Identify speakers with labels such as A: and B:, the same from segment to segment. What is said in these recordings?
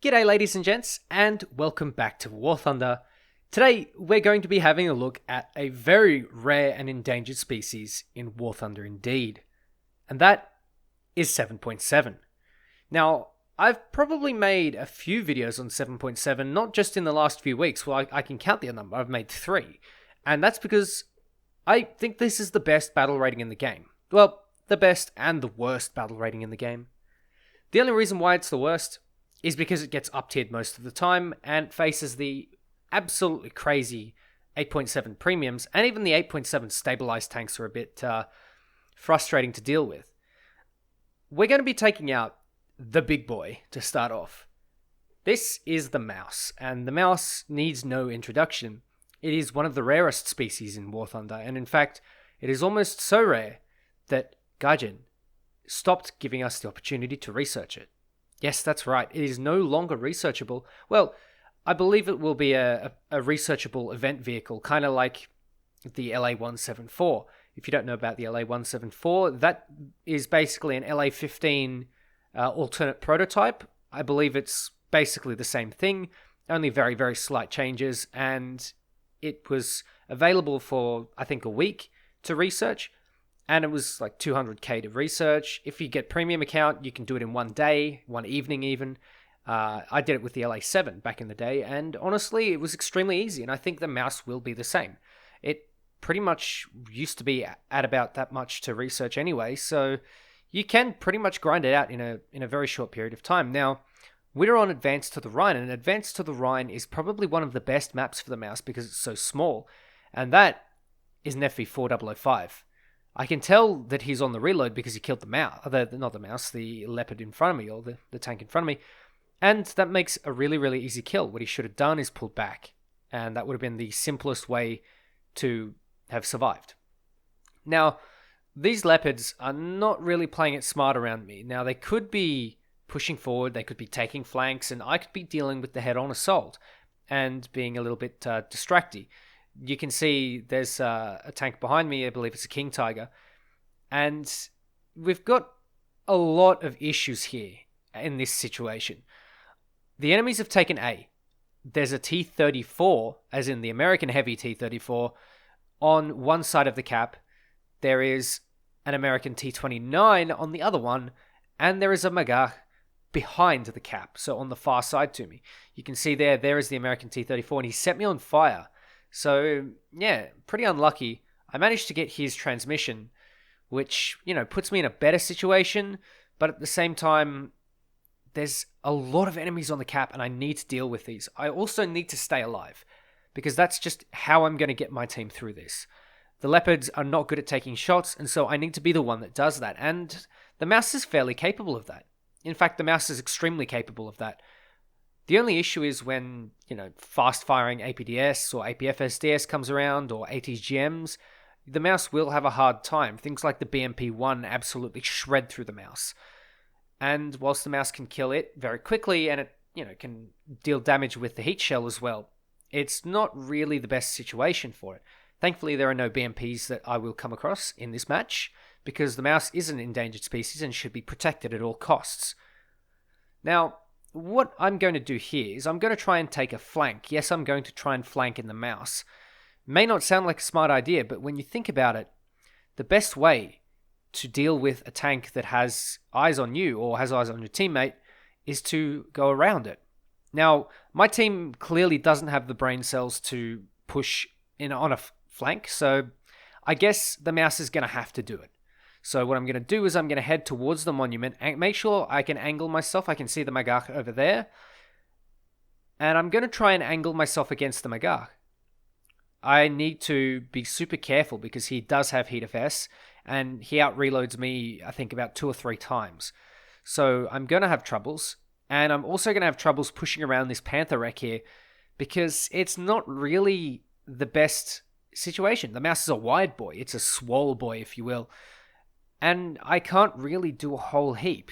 A: G'day ladies and gents, and welcome back to War Thunder. Today, we're going to be having a look at a very rare and endangered species in War Thunder indeed. And that is 7.7. Now, I've probably made a few videos on 7.7, not just in the last few weeks. Well, I can count the number. I've made 3. And that's because I think this is the best battle rating in the game. Well, the best and the worst battle rating in the game. The only reason why it's the worst is because it gets up-tiered most of the time and faces the absolutely crazy 8.7 premiums, and even the 8.7 stabilized tanks are a bit frustrating to deal with. We're going to be taking out the big boy to start off. This is the mouse, and the mouse needs no introduction. It is one of the rarest species in War Thunder, and in fact, it is almost so rare that Gaijin stopped giving us the opportunity to research it. Yes, that's right. It is no longer researchable. Well, I believe it will be a researchable event vehicle, kind of like the LA-174. If you don't know about the LA-174, that is basically an LA-15 alternate prototype. I believe it's basically the same thing, only very, very slight changes, and it was available for, I think, a week to research. And it was like 200k to research. If you get premium account, you can do it in one day, one evening even. I did it with the LA7 back in the day, and honestly, it was extremely easy, and I think the mouse will be the same. It pretty much used to be at about that much to research anyway, so you can pretty much grind it out in a very short period of time. Now, we're on Advance to the Rhine, and Advance to the Rhine is probably one of the best maps for the mouse because it's so small, and that is an FV4005. I can tell that he's on the reload because he killed the mouse, not the mouse, the Leopard in front of me, or the tank in front of me. And that makes a really, really easy kill. What he should have done is pulled back. And that would have been the simplest way to have survived. Now, these Leopards are not really playing it smart around me. Now, they could be pushing forward, they could be taking flanks, and I could be dealing with the head-on assault and being a little bit distracty. You can see there's a tank behind me. I believe it's a King Tiger. And we've got a lot of issues here in this situation. The enemies have taken A. There's a T-34, as in the American heavy T-34, on one side of the cap. There is an American T-29 on the other one. And there is a Magach behind the cap, so on the far side to me. You can see there is the American T-34, and he set me on fire. So, yeah, pretty unlucky. I managed to get his transmission, which, puts me in a better situation, but at the same time, there's a lot of enemies on the cap, and I need to deal with these. I also need to stay alive, because that's just how I'm going to get my team through this. The Leopards are not good at taking shots, and so I need to be the one that does that, and the mouse is fairly capable of that. In fact, the mouse is extremely capable of that. The only issue is when, fast-firing APDS or APFSDS comes around, or ATGMs, the mouse will have a hard time. Things like the BMP-1 absolutely shred through the mouse. And whilst the mouse can kill it very quickly, and it, can deal damage with the heat shell as well, it's not really the best situation for it. Thankfully, there are no BMPs that I will come across in this match, because the mouse is an endangered species and should be protected at all costs. Now, what I'm going to do here is I'm going to try and take a flank. Yes, I'm going to try and flank in the mouse. May not sound like a smart idea, but when you think about it, the best way to deal with a tank that has eyes on you or has eyes on your teammate is to go around it. Now, my team clearly doesn't have the brain cells to push in on a flank, so I guess the mouse is going to have to do it. So what I'm going to do is I'm going to head towards the monument and make sure I can angle myself. I can see the Magach over there. And I'm going to try and angle myself against the Magach. I need to be super careful because he does have Heat FS and he out-reloads me, I think, about 2 or 3 times. So I'm going to have troubles. And I'm also going to have troubles pushing around this Panther wreck here because it's not really the best situation. The mouse is a wide boy. It's a swole boy, if you will. And I can't really do a whole heap.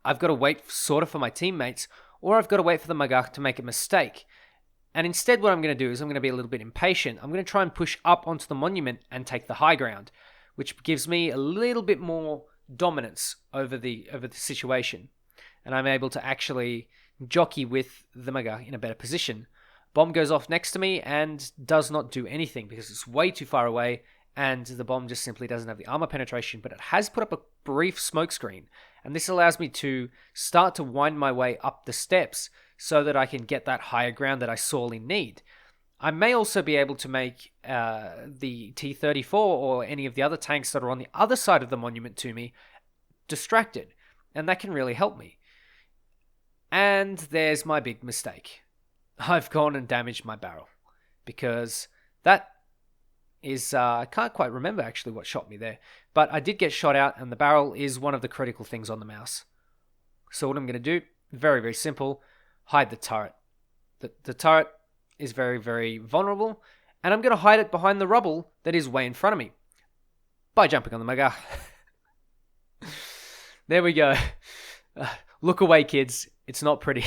A: I've got to wait sort of for my teammates, or I've got to wait for the Magach to make a mistake. And instead what I'm going to do is I'm going to be a little bit impatient. I'm going to try and push up onto the monument and take the high ground, which gives me a little bit more dominance over the situation. and I'm able to actually jockey with the Magach in a better position. Bomb goes off next to me and does not do anything because it's way too far away, and the bomb just simply doesn't have the armor penetration, but it has put up a brief smoke screen, and this allows me to start to wind my way up the steps so that I can get that higher ground that I sorely need. I may also be able to make the T-34 or any of the other tanks that are on the other side of the monument to me distracted, and that can really help me. And there's my big mistake. I've gone and damaged my barrel, because that is, I can't quite remember actually what shot me there, but I did get shot out, and the barrel is one of the critical things on the mouse. So what I'm going to do, very, very simple, hide the turret. The turret is very, very vulnerable, and I'm going to hide it behind the rubble that is way in front of me by jumping on the Magach. There we go. Look away, kids. It's not pretty.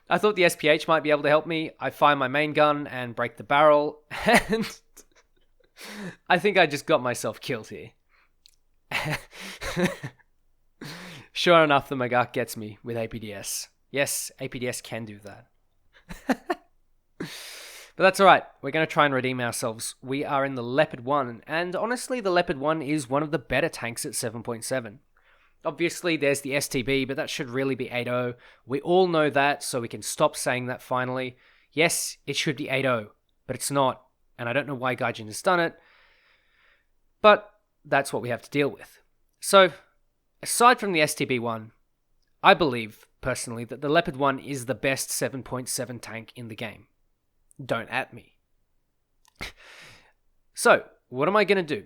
A: I thought the SPH might be able to help me. I fire my main gun and break the barrel, and I think I just got myself killed here. Sure enough, the Magach gets me with APDS. Yes, APDS can do that. But that's alright, we're going to try and redeem ourselves. We are in the Leopard 1, and honestly the Leopard 1 is one of the better tanks at 7.7. Obviously there's the STB, but that should really be 8.0. We all know that, so we can stop saying that finally. Yes, it should be 8.0, but it's not, and I don't know why Gaijin has done it, but that's what we have to deal with. So, aside from the STB 1, I believe, personally, that the Leopard 1 is the best 7.7 tank in the game. Don't at me. So, what am I going to do?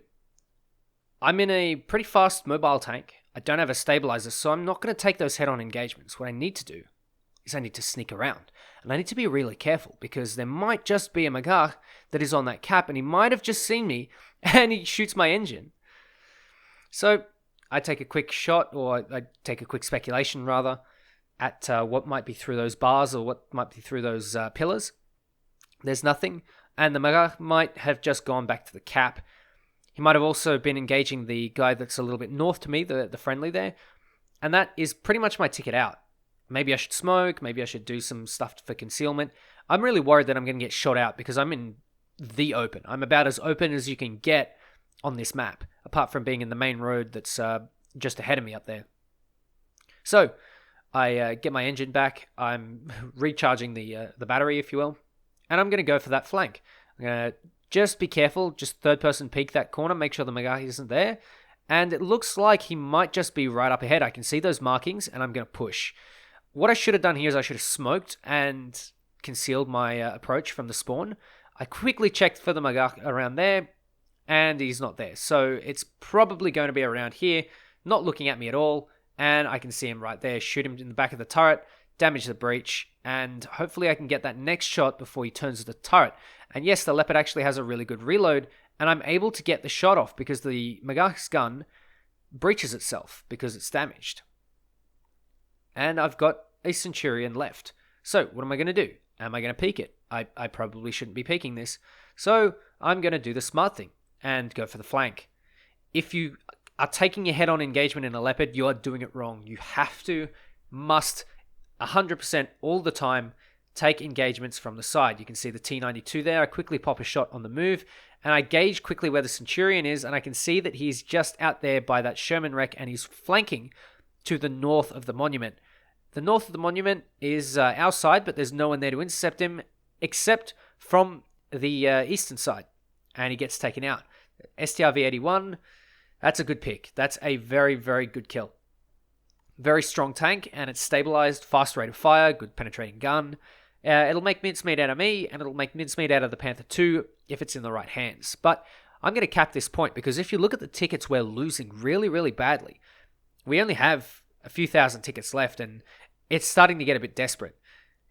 A: I'm in a pretty fast mobile tank. I don't have a stabilizer, so I'm not going to take those head-on engagements. What I need to do is I need to sneak around. And I need to be really careful, because there might just be a Magach that is on that cap, and he might have just seen me, and he shoots my engine. So, I take a quick shot, or I take a quick speculation, rather, at what might be through those bars, or what might be through those pillars. There's nothing, and the Magach might have just gone back to the cap. He might have also been engaging the guy that's a little bit north to me, the friendly there, and that is pretty much my ticket out. Maybe I should smoke, maybe I should do some stuff for concealment. I'm really worried that I'm going to get shot out, because I'm in the open. I'm about as open as you can get on this map, apart from being in the main road that's just ahead of me up there. So, I get my engine back, I'm recharging the battery, if you will, and I'm going to go for that flank. I'm going to just be careful, just third-person peek that corner, make sure the Magach isn't there, and it looks like he might just be right up ahead. I can see those markings, and I'm going to push. What I should have done here is I should have smoked and concealed my approach from the spawn. I quickly checked for the Magach around there, and he's not there. So it's probably going to be around here, not looking at me at all, and I can see him right there, shoot him in the back of the turret, damage the breach, and hopefully I can get that next shot before he turns to the turret. And yes, the Leopard actually has a really good reload, and I'm able to get the shot off because the Magach's gun breaches itself because it's damaged. And I've got a Centurion left. So what am I going to do? Am I going to peek it? I probably shouldn't be peeking this. So I'm going to do the smart thing and go for the flank. If you are taking your head-on engagement in a Leopard, you are doing it wrong. You have to, must, 100% all the time, take engagements from the side. You can see the T-92 there. I quickly pop a shot on the move, and I gauge quickly where the Centurion is, and I can see that he's just out there by that Sherman wreck, and he's flanking to the north of the monument. The north of the monument is our side, but there's no one there to intercept him, except from the eastern side, and he gets taken out. STRV-81, that's a good pick. That's a very, very good kill. Very strong tank, and it's stabilized, fast rate of fire, good penetrating gun. It'll make mincemeat out of me, and it'll make mincemeat out of the Panther 2 if it's in the right hands. But I'm going to cap this point, because if you look at the tickets, we're losing really, really badly. We only have a few thousand tickets left, and it's starting to get a bit desperate.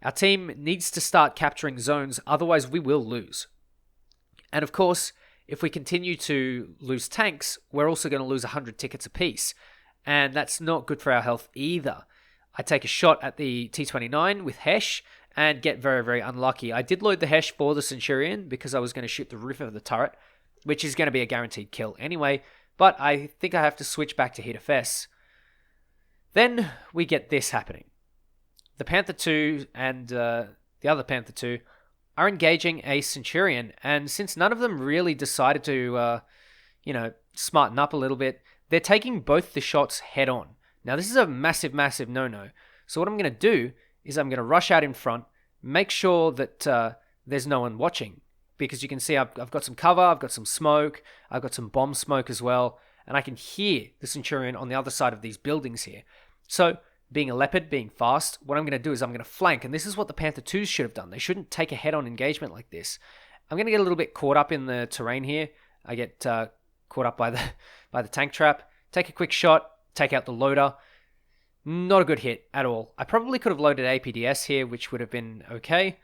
A: Our team needs to start capturing zones, otherwise we will lose. And of course, if we continue to lose tanks, we're also going to lose 100 tickets apiece. And that's not good for our health either. I take a shot at the T-29 with Hesh and get very, very unlucky. I did load the Hesh for the Centurion because I was going to shoot the roof of the turret, which is going to be a guaranteed kill anyway, but I think I have to switch back to HitFS. Then we get this happening. The Panther 2 and the other Panther 2 are engaging a Centurion, and since none of them really decided to, smarten up a little bit, they're taking both the shots head on. Now, this is a massive, massive no-no. So what I'm going to do is I'm going to rush out in front, make sure that there's no one watching, because you can see I've got some cover, I've got some smoke, I've got some bomb smoke as well, and I can hear the Centurion on the other side of these buildings here. So, being a Leopard, being fast, what I'm going to do is I'm going to flank, and this is what the Panther 2s should have done. They shouldn't take a head-on engagement like this. I'm going to get a little bit caught up in the terrain here. I get caught up by the tank trap, take a quick shot, take out the loader. Not a good hit at all. I probably could have loaded APDS here, which would have been okay,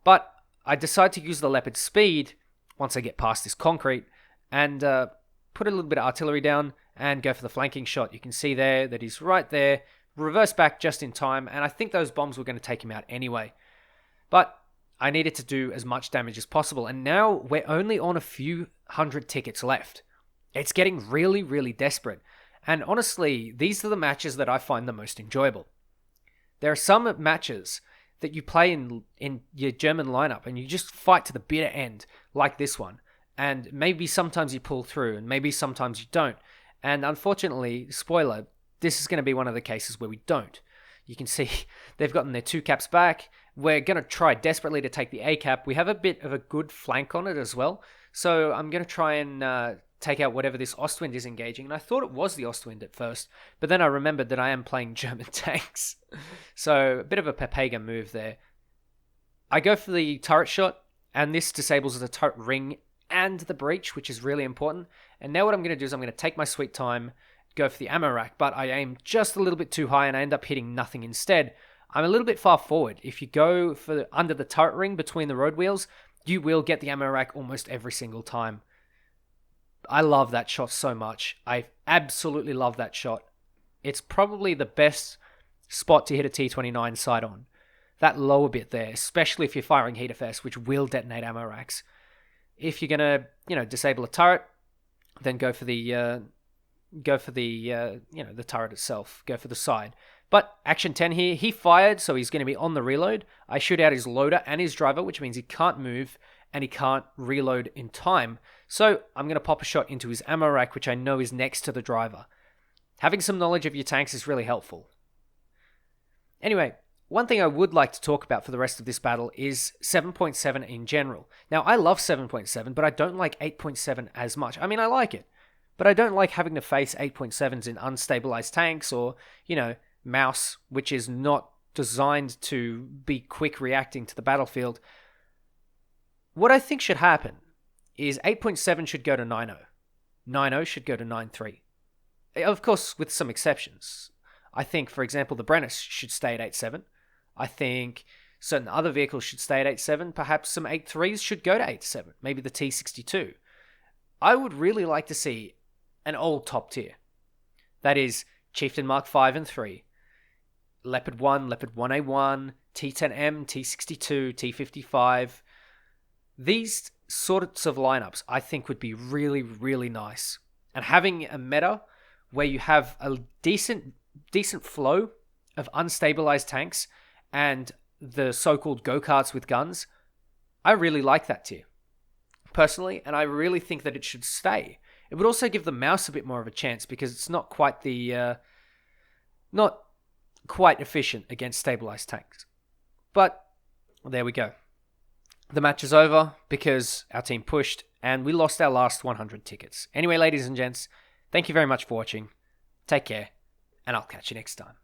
A: but I decide to use the Leopard speed once I get past this concrete and put a little bit of artillery down and go for the flanking shot. You can see there that he's right there, reverse back just in time, and I think those bombs were going to take him out anyway. But I needed to do as much damage as possible, and now we're only on a few hundred tickets left. It's getting really, really desperate. And honestly, these are the matches that I find the most enjoyable. There are some matches that you play in your German lineup and you just fight to the bitter end, like this one. And maybe sometimes you pull through and maybe sometimes you don't. And unfortunately, spoiler, this is going to be one of the cases where we don't. You can see they've gotten their 2 caps back. We're going to try desperately to take the A cap. We have a bit of a good flank on it as well. So I'm going to try and take out whatever this Ostwind is engaging. And I thought it was the Ostwind at first, but then I remembered that I am playing German tanks. So a bit of a Pepega move there. I go for the turret shot, and this disables the turret ring and the breach, which is really important. And now what I'm going to do is I'm going to take my sweet time, go for the ammo rack, but I aim just a little bit too high and I end up hitting nothing instead. I'm a little bit far forward. If you go for under the turret ring between the road wheels, you will get the ammo rack almost every single time. I love that shot so much. I absolutely love that shot. It's probably the best spot to hit a T-29 sight on. That lower bit there, especially if you're firing heat effects, which will detonate ammo racks. If you're gonna, disable a turret, then go for the turret itself. Go for the side. But Action 10 here, he fired, so he's going to be on the reload. I shoot out his loader and his driver, which means he can't move and he can't reload in time. So I'm going to pop a shot into his ammo rack, which I know is next to the driver. Having some knowledge of your tanks is really helpful. Anyway, one thing I would like to talk about for the rest of this battle is 7.7 in general. Now, I love 7.7, but I don't like 8.7 as much. I mean, I like it, but I don't like having to face 8.7s in unstabilized tanks or, mouse, which is not designed to be quick reacting to the battlefield. What I think should happen is 8.7 should go to 9.0. 9.0 should go to 9.3. Of course, with some exceptions. I think, for example, the Brennus should stay at 8.7. I think certain other vehicles should stay at 8.7. Perhaps some 8.3s should go to 8.7. Maybe the T62. I would really like to see an old top tier. That is Chieftain Mark 5 and 3. Leopard 1, Leopard 1A1, T10M, T62, T55. These sorts of lineups I think would be really, really nice. And having a meta where you have a decent flow of unstabilized tanks and the so-called go-karts with guns, I really like that tier, personally, and I really think that it should stay. It would also give the mouse a bit more of a chance because it's not quite efficient against stabilized tanks. But there we go. The match is over because our team pushed and we lost our last 100 tickets. Anyway, ladies and gents, thank you very much for watching. Take care, and I'll catch you next time.